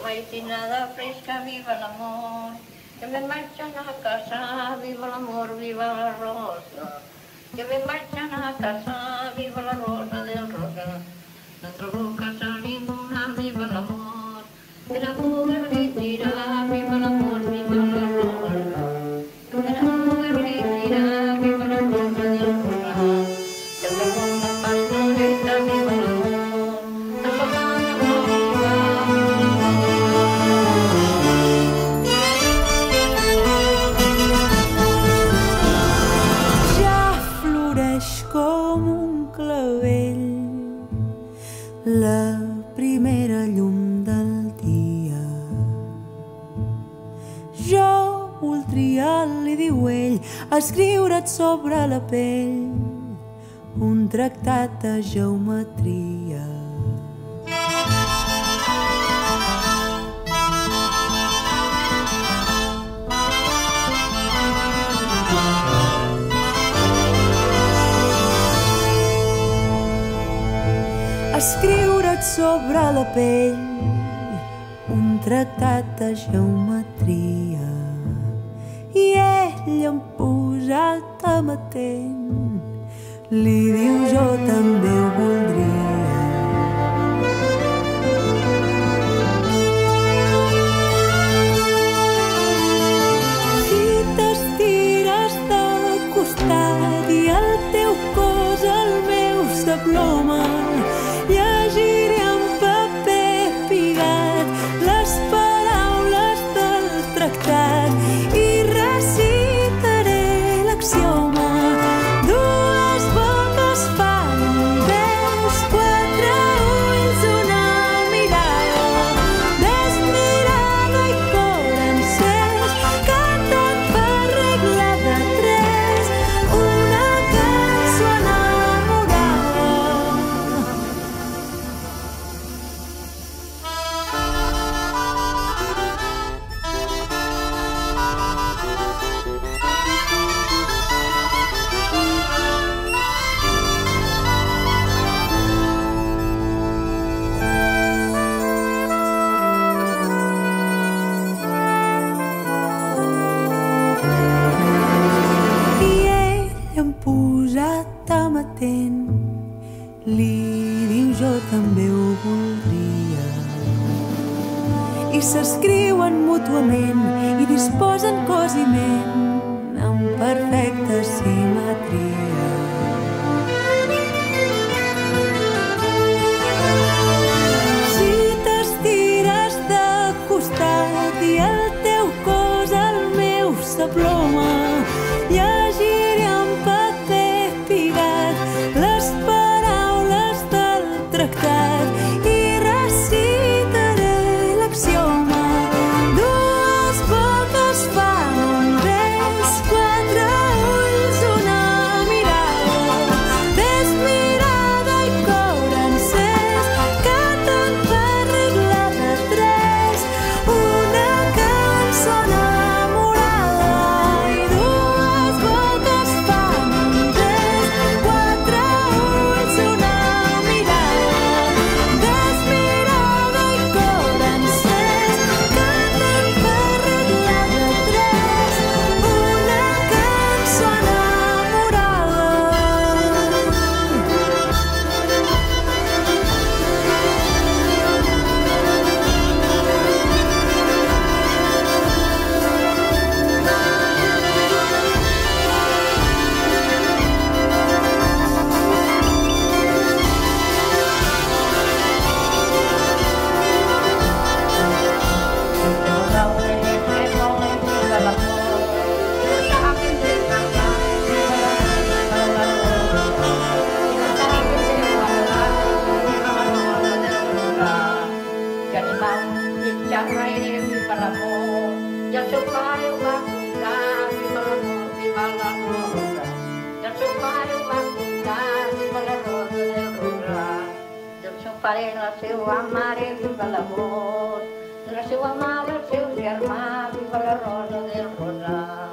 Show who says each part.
Speaker 1: maitinada fresca, viva l'amor. Que me marchan a casa, viva l'amor, viva la rosa. Que me marchan a casa, viva la rosa del rosa. Dentro boca salimos una, viva l'amor. Que la mujer le tira, viva l'amor, viva la rosa. Que la mujer le tira, viva la rosa del rosa. Que la rosa pastoreta, viva l'amor.
Speaker 2: La primera llum del dia. Jo voldria, li diu ell, escriure't sobre la pell un tractat de geometria. Escriure't sobre la pell un tractat de geometria. I ell, em posat amatent, li diu jo també ho voldria. Si t'estires de costat i el teu cos el meu s'aploma, llegiré en paper pigat les paraules del tractat i recitaré l'axioma. Dues boques fan veus, quatre ulls, una mirada, desmirada i cor encès, cantant per regla de tres, una cançó enamorada. Posat amatent, li diu jo també ho voldria. I s'escriuen mútuament i disposen cos i ment en perfecta simetria. Si t'estires de costat i el teu cos el meu s'aploma, llegiré en paper pigat les paraules del tractat i recitaré l'axioma. Dues boques fan un bes, quatre ulls, una mirada, desmirada i cor encès, cantant per regla de tres, una cançó enamorada. I dues boques fan un bes, quatre ulls, una mirada, desmirada i cor encès, cantant per regla de tres, una cançó enamorada.
Speaker 1: Viva l'amor, i el seu pare ho va comptar, viva l'amor, viva la rosa. I el seu pare ho va comptar, viva la rosa del rosa. I el seu pare i la seva mare, viva l'amor. I la seva mare, el seu germà, viva la rosa del rosa.